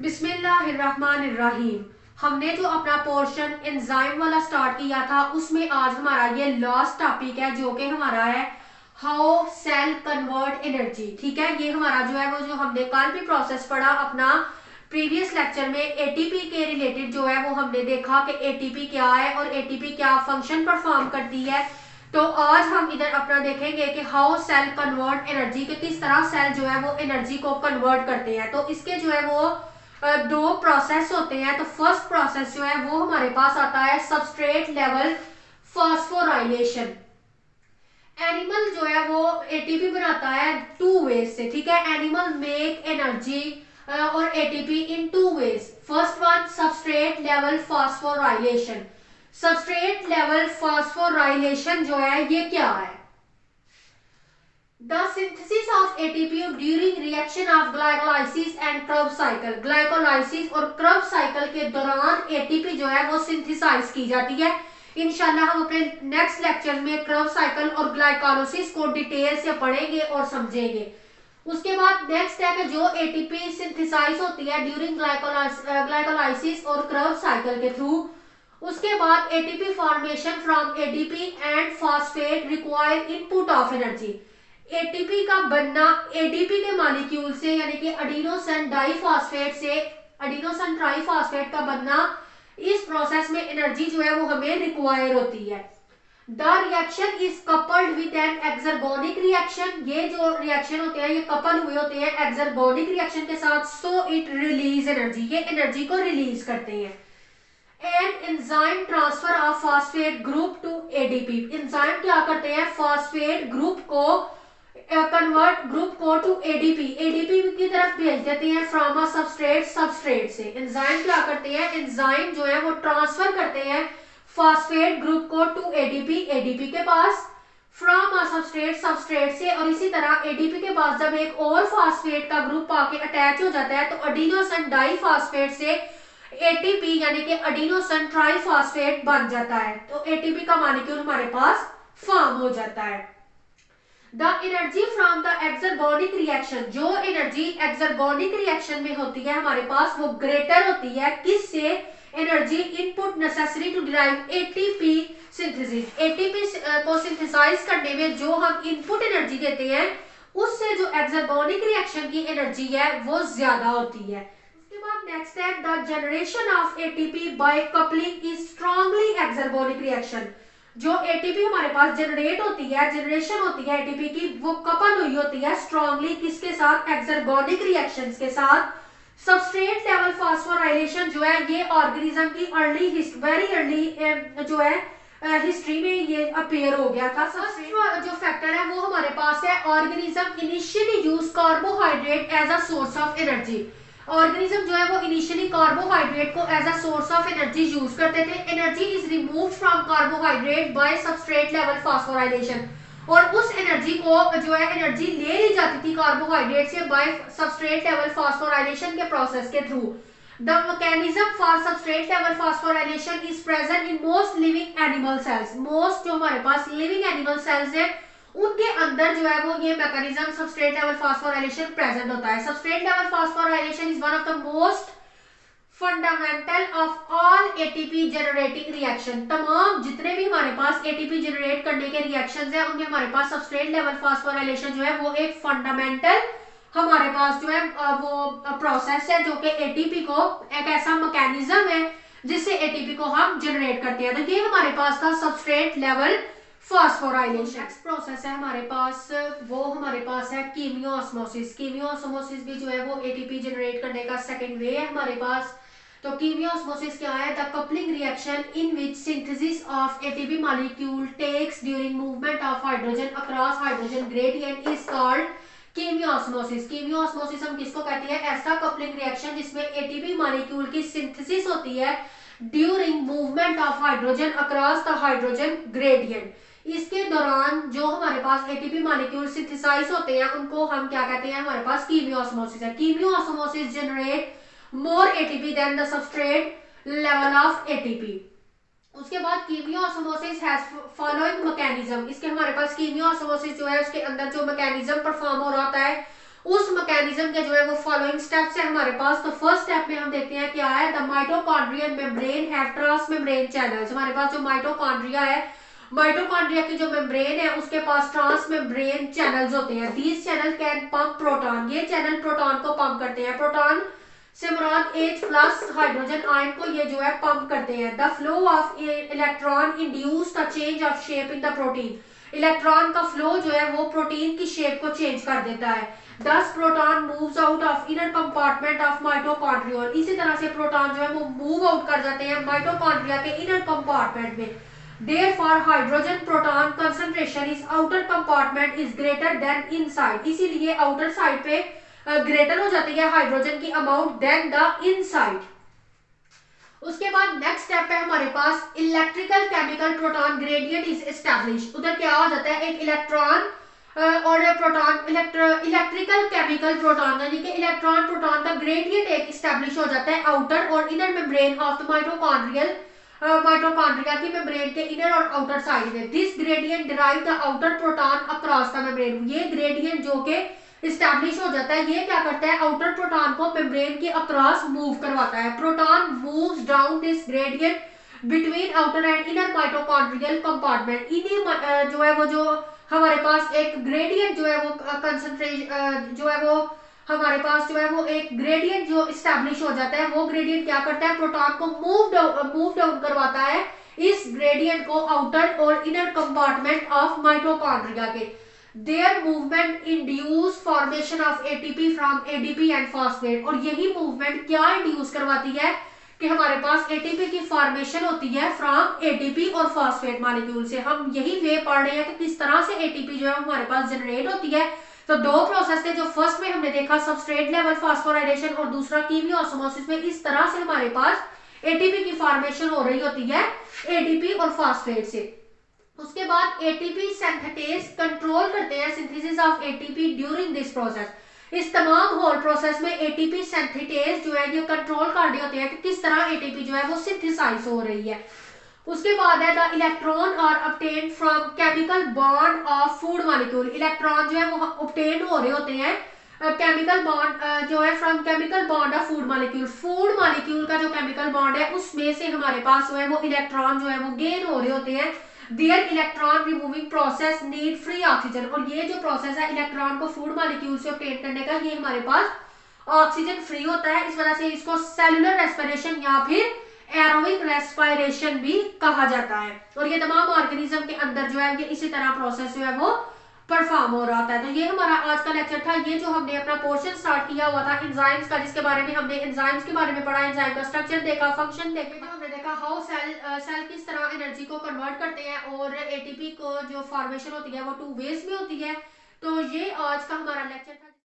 बिस्मिल्लाहिर्रहमानिर्रहीम। हमने जो अपना पोर्शन एंजाइम वाला स्टार्ट किया था उसमें आज हमारा ये लास्ट टॉपिक है जो कि हमारा है हाउ सेल कन्वर्ट एनर्जी। ठीक है, ये हमारा जो है वो जो हमने कल भी प्रोसेस पढ़ा अपना प्रीवियस लेक्चर में एटीपी के रिलेटेड जो है वो हमने देखा कि एटीपी क्या है और एटीपी क्या फंक्शन परफॉर्म करती है। तो आज हम इधर अपना देखेंगे कि हाउ सेल कन्वर्ट एनर्जी, के किस तरह सेल जो है वो एनर्जी को कन्वर्ट करते हैं। तो इसके जो है वो दो प्रोसेस होते हैं। तो फर्स्ट प्रोसेस जो है वो हमारे पास आता है सबस्ट्रेट लेवल फॉस्फोराइलेशन। एनिमल जो है वो एटीपी बनाता है टू वेज से। ठीक है, एनिमल मेक एनर्जी और ATP in two ways. First one substrate level phosphorylation. Substrate level phosphorylation जो है ये क्या है? The synthesis of ATP during reaction of glycolysis and Krebs cycle। Glycolysis और Krebs साइकिल के दौरान ATP जो है वो सिंथेसाइज की जाती है। इंशाल्लाह हम अपने नेक्स्ट लेक्चर में Krebs साइकिल और ग्लाइकोलाइसिस को डिटेल से पढ़ेंगे और समझेंगे। उसके बाद नेक्स्ट है कि जो ATP सिंथेसाइज होती है ड्यूरिंग ग्लाइकोलाइसिस और Krebs साइकिल के थ्रू, उसके बाद ATP formation from ADP and phosphate require input of energy. ATP का बनना एडीपी के मॉलिक्यूल से यानी कि एडिनोसिन डाइफॉस्फेट से एडिनोसिन ट्राइफॉस्फेट का बनना, इस प्रोसेस में एनर्जी जो है वो हमें रिक्वायर होती है। The reaction is coupled with an exergonic reaction. ये जो रिएक्शन होते हैं ये कपल हुए होते हैं एक्सर्गोनिक रिएक्शन के साथ। सो इट रिलीज एनर्जी, ये एनर्जी को रिलीज करते हैं। And enzyme transfer of phosphate group to ADP. Enzyme क्या करते हैं? फॉस्फेट ग्रुप को कन्वर्ट ग्रुप को टू एडीपी, एडीपी की तरफ भेज देते हैं फ्रॉम अ सबस्ट्रेट, सबस्ट्रेट से। एंजाइम क्या करते हैं? एंजाइम जो है वो ट्रांसफर करते हैं फॉस्फेट ग्रुप को टू एडीपी, एडीपी के पास, फ्रॉम अ सबस्ट्रेट, सबस्ट्रेट से। और इसी तरह एडीपी के पास जब एक और फॉस्फेट का ग्रुप आके अटैच हो जाता है तो एडिनोसिन डाइफॉस्फेट से एटीपी यानी कि एडिनोसिन ट्राइफॉस्फेट बन जाता है। तो एटीपी का मॉलिक्यूल हमारे पास फॉर्म हो जाता है। The energy from the exergonic reaction, जो एनर्जी एक्सर्गोनिक रिएक्शन में होती है हमारे पास वो ग्रेटर होती है किससे? Energy input necessary to derive ATP synthesis. ATP को सिंथेसाइज करने में जो हम इनपुट एनर्जी देते हैं उससे जो एक्सर्गोनिक रिएक्शन की एनर्जी है वो ज्यादा होती है। उसके बाद नेक्स्ट है the generation of ATP by coupling is strongly exergonic reaction. जो एटीपी हमारे पास जनरेट होती है, जनरेशन होती है एटीपी की, वो कपल हुई होती है स्ट्रांगली किसके साथ? एक्सर्गोनिक रिएक्शंस के साथ। सबस्ट्रेट लेवल फॉस्फोराइलेशन जो है ये ऑर्गेनिज्म की अर्ली वेरी अर्ली जो है हिस्ट्री में ये अपेयर हो गया था। फर्स्ट जो फैक्टर है वो हमारे पास है organism initially use carbohydrate as a source of energy. Organism जो है वो इनिशियली कार्बोहाइड्रेट को as a source of energy use करते थे। Energy is removed from carbohydrate by substrate level phosphorylation, और उस एनर्जी को जो है एनर्जी ले ली जाती थी कार्बोहाइड्रेट से बाय सबस्ट्रेट लेवल फॉस्फोराइलेशन के प्रोसेस के through. The mechanism for substrate level phosphorylation is present in most living animal cells. Most जो हमारे पास लिविंग एनिमल सेल्स है उनके अंदर जो है वो ये mechanism substrate level phosphorylation present होता है। Substrate level phosphorylation is one of the most fundamental of all ATP generating reaction. तमाम जितने भी हमारे पास एटीपी जनरेट करने के रिएक्शंस हैं उनमें हमारे पास सबस्ट्रेट लेवल फॉस्फोराइलेशन जो है वो एक फंडामेंटल हमारे पास जो है वो प्रोसेस है जो कि एटीपी को एक ऐसा मैकेनिज्म है जिससे एटीपी को हम जनरेट करते हैं। तो ये हमारे पास था substrate level phosphorylation. Next process है हमारे पास, वो हमारे पास है कीमियोऑस्मोसिस। कीमियोऑस्मोसिस भी जो है वो एटीपी जनरेट करने का सेकंड वे है हमारे पास। तो कीमियोऑस्मोसिस क्या है? The coupling reaction in which synthesis of ATP molecule takes during movement of hydrogen across hydrogen gradient is called chemiosmosis. Chemiosmosis हम किसको कहते हैं? ऐसा कपलिंग रिएक्शन जिसमें एटीपी मॉलिक्यूल की सिंथेसिस होती है during movement of hydrogen across the hydrogen gradient. इसके दौरान जो हमारे पास एटीपी मॉलिक्यूल सिंथेसाइज होते हैं उनको हम क्या कहते हैं? हमारे पास कीमियोऑस्मोसिस है। Chemiosmosis generate more ATP than the substrate level of ATP. उसके बाद कीमियोऑस्मोसिस हैज फॉलोइंग मैकेनिज्म। इसके हमारे पास कीमियोऑस्मोसिस जो है उसके अंदर जो मैकेनिज्म परफॉर्म हो रहा होता है उस मैकेनिज्म के जो है वो फॉलोइंग स्टेप्स है हमारे पास। तो फर्स्ट स्टेप में हम देखते हैं क्या है, the mitochondrial membrane have trans membrane channels. हमारे पास जो माइटोकॉन्ड्रिया है, माइटोकॉन्ड्रिया की जो मेम्ब्रेन है उसके पास ट्रांस मेम्ब्रेन चैनल्स होते हैं। These channel can pump proton, ये चैनल प्रोटॉन को पंप करते हैं। प्रोटॉन से मुराद H प्लस हाइड्रोजन आयन को ये जो है पंप करते हैं। The flow of electron induce the change of shape in the protein, electron का फ्लो जो है वो प्रोटीन की शेप को चेंज कर देता है। दस proton moves out of inner compartment of mitochondria, इसी तरह से प्रोटॉन जो है वो मूव आउट कर जाते हैं माइटोकॉन्ड्रिया के इनर कंपार्टमेंट में। Therefore, hydrogen proton concentration is outer compartment is greater than inside, इसीलिए आउटर साइड पे ग्रेटर हो जाती है हाइड्रोजन की अमाउंट देन द इनसाइड। उसके बाद नेक्स्ट स्टेप है हमारे पास electrical chemical proton gradient is establish. उधर क्या हो जाता है, एक इलेक्ट्रॉन और प्रोटॉन इलेक्ट्रिकल केमिकल प्रोटॉन यानी कि इलेक्ट्रॉन प्रोटॉन का ग्रेडियंट एक एस्टैब्लिश हो जाता है आउटर और inner membrane of the mitochondrial, mitochondria की मेम्ब्रेन के इनर और आउटर साइड में। This gradient derive the outer proton across the membrane, ये ग्रेडियंट जो के इस्टेब्लिश हो जाता है ये क्या करता है, आउटर प्रोटॉन को मेम्ब्रेन के अक्रॉस मूव करवाता है। Proton moves down this gradient between outer and inner mitochondrial compartment. इन्हीं जो है वो जो हमारे पास एक ग्रेडियंट जो है वो कंसंट्रेशन जो है वो हमारे पास जो है वो एक ग्रेडियंट जो इस्टेब्लिश हो जाता है, वो ग्रेडियंट क्या करता है, प्रोटॉन को मूव डाउन करवाता है इस ग्रेडियंट को आउटर और इनर कंपार्टमेंट ऑफ माइटोकॉन्ड्रिया के। There movement induce formation of ATP from ADP and phosphate, और यही मूवमेंट क्या इंड्यूस करवाती है कि हमारे पास एटीपी की फॉर्मेशन होती है फ्रॉम एटीपी और फॉस्फेट मॉलिक्यूल से। हम यही वे पढ़ रहे हैं कि किस तरह से एटीपी जो है हमारे पास जनरेट होती है। तो दो प्रोसेस थे, जो फर्स्ट में हमने देखा सबस्ट्रेट लेवल फास्फोराइलेशन और दूसरा कीमियोऑस्मोसिस में, इस तरह से हमारे पास एटीपी की फॉर्मेशन हो रही होती है एडीपी और फॉस्फेट से। उसके बाद एटीपी सिंथेटेज कंट्रोल करते हैं synthesis of ATP during this process. इस तमाम होल प्रोसेस में एटीपी सिंथेटेज जो है ये कंट्रोल कर रहे होते हैं कि किस तरह एटीपी जो है वो सिंथेसाइज हो रही है। उसके बाद है the electron are obtained from chemical bond of food molecule, electron जो है वो ऑब्टेन हो रहे होते हैं केमिकल बॉन्ड जो है from chemical bond of food molecule. Food molecule का जो केमिकल बॉन्ड है उसमें से हमारे पास जो है वो इलेक्ट्रॉन जो है वो गेन हो रहे होते हैं। There electron removing process need free oxygen, और ये जो प्रोसेस है इलेक्ट्रॉन को फूड मॉलिक्यूल से ऑब्टेन करने का, ये हमारे पास ऑक्सीजन फ्री होता है। इस वजह से इसको सेलुलर रेस्पिरेशन या फिर एरोबिक रेस्पिरेशन भी कहा जाता है। और ये तमाम ऑर्गेनिज्म के अंदर जो है ये इसी तरह प्रोसेस जो है वो परफॉर्म हो रहा था। तो ये हमारा आज का लेक्चर था। ये जो हमने अपना पोर्शन स्टार्ट किया हुआ था एंजाइम्स का, जिसके बारे में हमने एंजाइम्स के बारे में पढ़ा, एंजाइम का स्ट्रक्चर देखा, फंक्शन देखे, तो हमने देखा हाउ सेल किस तरह एनर्जी को कन्वर्ट करते हैं और एटीपी को जो फॉर्मेशन होती है वो 2 वेज में होती है। तो ये आज का हमारा लेक्चर था।